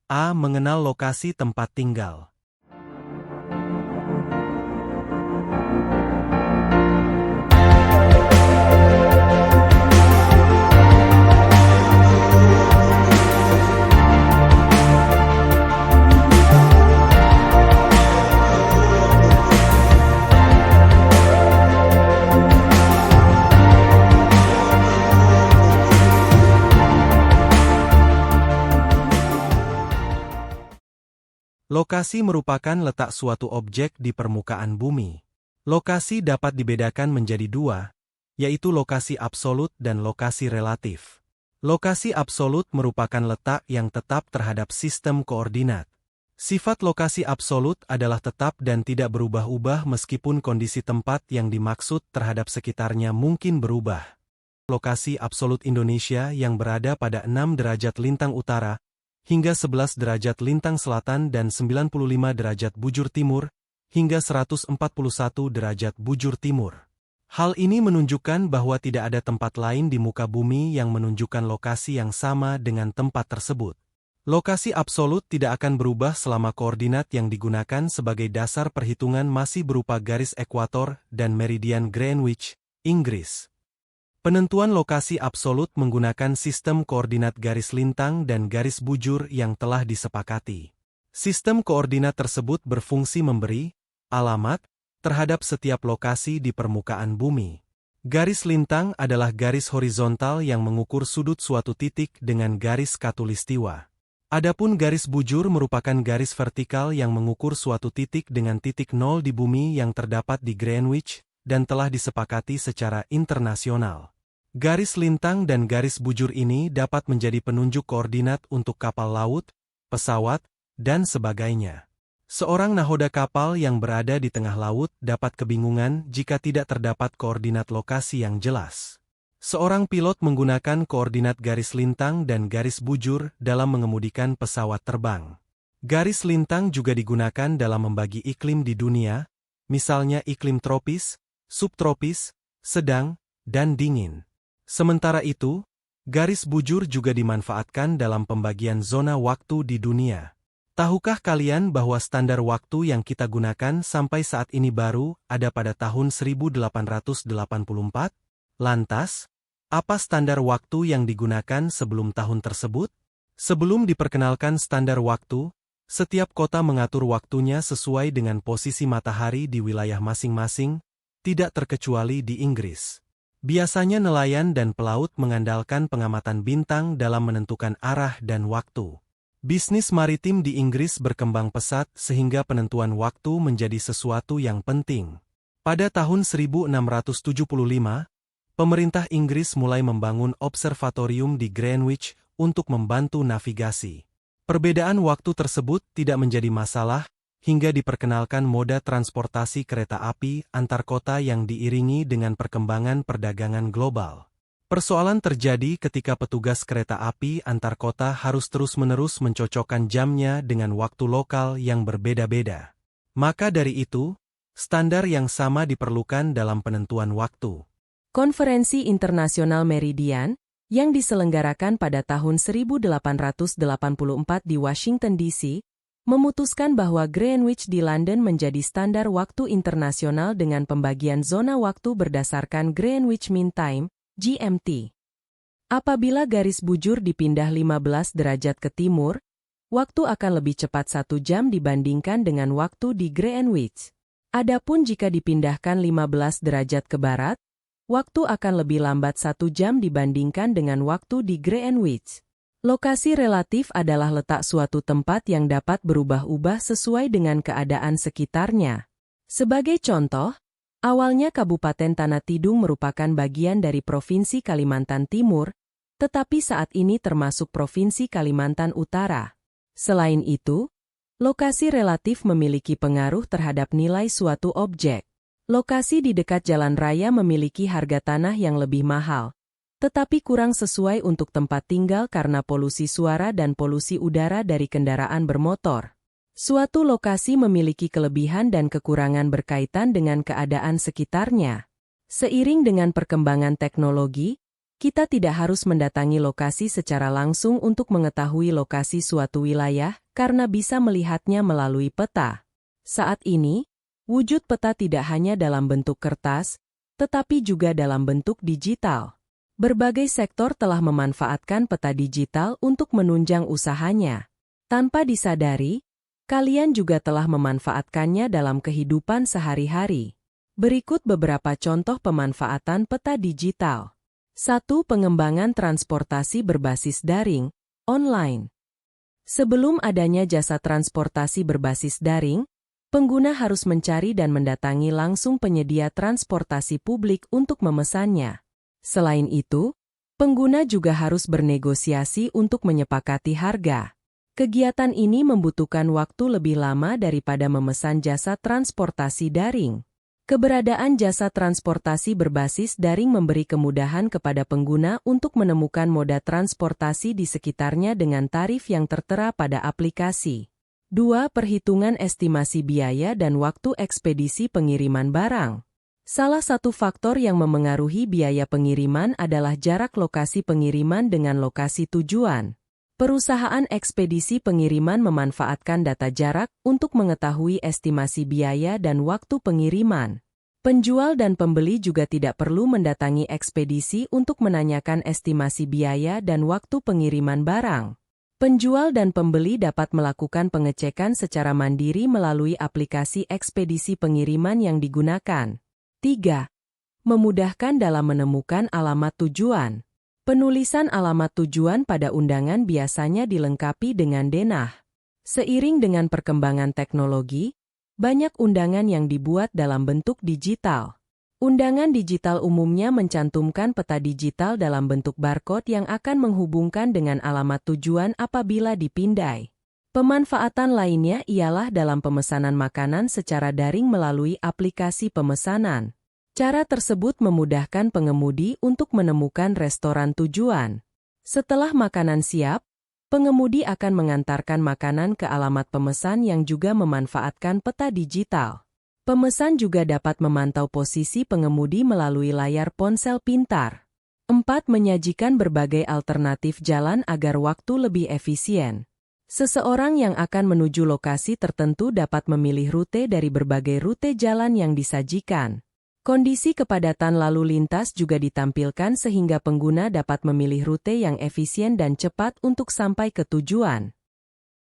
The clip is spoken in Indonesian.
A. Mengenal lokasi tempat tinggal. Lokasi merupakan letak suatu objek di permukaan bumi. Lokasi dapat dibedakan menjadi dua, yaitu lokasi absolut dan lokasi relatif. Lokasi absolut merupakan letak yang tetap terhadap sistem koordinat. Sifat lokasi absolut adalah tetap dan tidak berubah-ubah meskipun kondisi tempat yang dimaksud terhadap sekitarnya mungkin berubah. Lokasi absolut Indonesia yang berada pada 6 derajat lintang utara, hingga 11 derajat lintang selatan dan 95 derajat bujur timur, hingga 141 derajat bujur timur. Hal ini menunjukkan bahwa tidak ada tempat lain di muka bumi yang menunjukkan lokasi yang sama dengan tempat tersebut. Lokasi absolut tidak akan berubah selama koordinat yang digunakan sebagai dasar perhitungan masih berupa garis ekuator dan meridian Greenwich, Inggris. Penentuan lokasi absolut menggunakan sistem koordinat garis lintang dan garis bujur yang telah disepakati. Sistem koordinat tersebut berfungsi memberi alamat terhadap setiap lokasi di permukaan bumi. Garis lintang adalah garis horizontal yang mengukur sudut suatu titik dengan garis khatulistiwa. Adapun garis bujur merupakan garis vertikal yang mengukur suatu titik dengan titik nol di bumi yang terdapat di Greenwich dan telah disepakati secara internasional. Garis lintang dan garis bujur ini dapat menjadi penunjuk koordinat untuk kapal laut, pesawat, dan sebagainya. Seorang nahoda kapal yang berada di tengah laut dapat kebingungan jika tidak terdapat koordinat lokasi yang jelas. Seorang pilot menggunakan koordinat garis lintang dan garis bujur dalam mengemudikan pesawat terbang. Garis lintang juga digunakan dalam membagi iklim di dunia, misalnya iklim tropis, subtropis, sedang, dan dingin. Sementara itu, garis bujur juga dimanfaatkan dalam pembagian zona waktu di dunia. Tahukah kalian bahwa standar waktu yang kita gunakan sampai saat ini baru ada pada tahun 1884? Lantas, apa standar waktu yang digunakan sebelum tahun tersebut? Sebelum diperkenalkan standar waktu, setiap kota mengatur waktunya sesuai dengan posisi matahari di wilayah masing-masing, tidak terkecuali di Inggris. Biasanya nelayan dan pelaut mengandalkan pengamatan bintang dalam menentukan arah dan waktu. Bisnis maritim di Inggris berkembang pesat sehingga penentuan waktu menjadi sesuatu yang penting. Pada tahun 1675, pemerintah Inggris mulai membangun observatorium di Greenwich untuk membantu navigasi. Perbedaan waktu tersebut tidak menjadi masalah, hingga diperkenalkan moda transportasi kereta api antar kota yang diiringi dengan perkembangan perdagangan global. Persoalan terjadi ketika petugas kereta api antar kota harus terus-menerus mencocokkan jamnya dengan waktu lokal yang berbeda-beda. Maka dari itu, standar yang sama diperlukan dalam penentuan waktu. Konferensi Internasional Meridian, yang diselenggarakan pada tahun 1884 di Washington, D.C., memutuskan bahwa Greenwich di London menjadi standar waktu internasional dengan pembagian zona waktu berdasarkan Greenwich Mean Time, GMT. Apabila garis bujur dipindah 15 derajat ke timur, waktu akan lebih cepat 1 jam dibandingkan dengan waktu di Greenwich. Adapun jika dipindahkan 15 derajat ke barat, waktu akan lebih lambat 1 jam dibandingkan dengan waktu di Greenwich. Lokasi relatif adalah letak suatu tempat yang dapat berubah-ubah sesuai dengan keadaan sekitarnya. Sebagai contoh, awalnya Kabupaten Tanah Tidung merupakan bagian dari Provinsi Kalimantan Timur, tetapi saat ini termasuk Provinsi Kalimantan Utara. Selain itu, lokasi relatif memiliki pengaruh terhadap nilai suatu objek. Lokasi di dekat jalan raya memiliki harga tanah yang lebih mahal, tetapi kurang sesuai untuk tempat tinggal karena polusi suara dan polusi udara dari kendaraan bermotor. Suatu lokasi memiliki kelebihan dan kekurangan berkaitan dengan keadaan sekitarnya. Seiring dengan perkembangan teknologi, Kita tidak harus mendatangi lokasi secara langsung untuk mengetahui lokasi suatu wilayah, karena bisa melihatnya melalui peta. Saat ini, wujud peta tidak hanya dalam bentuk kertas, tetapi juga dalam bentuk digital. Berbagai sektor telah memanfaatkan peta digital untuk menunjang usahanya. Tanpa disadari, kalian juga telah memanfaatkannya dalam kehidupan sehari-hari. Berikut beberapa contoh pemanfaatan peta digital. 1. Pengembangan transportasi berbasis daring, online. Sebelum adanya jasa transportasi berbasis daring, pengguna harus mencari dan mendatangi langsung penyedia transportasi publik untuk memesannya. Selain itu, pengguna juga harus bernegosiasi untuk menyepakati harga. Kegiatan ini membutuhkan waktu lebih lama daripada memesan jasa transportasi daring. Keberadaan jasa transportasi berbasis daring memberi kemudahan kepada pengguna untuk menemukan moda transportasi di sekitarnya dengan tarif yang tertera pada aplikasi. 2. Perhitungan estimasi biaya dan waktu ekspedisi pengiriman barang. Salah satu faktor yang memengaruhi biaya pengiriman adalah jarak lokasi pengiriman dengan lokasi tujuan. Perusahaan ekspedisi pengiriman memanfaatkan data jarak untuk mengetahui estimasi biaya dan waktu pengiriman. Penjual dan pembeli juga tidak perlu mendatangi ekspedisi untuk menanyakan estimasi biaya dan waktu pengiriman barang. Penjual dan pembeli dapat melakukan pengecekan secara mandiri melalui aplikasi ekspedisi pengiriman yang digunakan. 3. Memudahkan dalam menemukan alamat tujuan. Penulisan alamat tujuan pada undangan biasanya dilengkapi dengan denah. Seiring dengan perkembangan teknologi, banyak undangan yang dibuat dalam bentuk digital. Undangan digital umumnya mencantumkan peta digital dalam bentuk barcode yang akan menghubungkan dengan alamat tujuan apabila dipindai. Pemanfaatan lainnya ialah dalam pemesanan makanan secara daring melalui aplikasi pemesanan. Cara tersebut memudahkan pengemudi untuk menemukan restoran tujuan. Setelah makanan siap, pengemudi akan mengantarkan makanan ke alamat pemesan yang juga memanfaatkan peta digital. Pemesan juga dapat memantau posisi pengemudi melalui layar ponsel pintar. 4. Menyajikan berbagai alternatif jalan agar waktu lebih efisien. Seseorang yang akan menuju lokasi tertentu dapat memilih rute dari berbagai rute jalan yang disajikan. Kondisi kepadatan lalu lintas juga ditampilkan sehingga pengguna dapat memilih rute yang efisien dan cepat untuk sampai ke tujuan.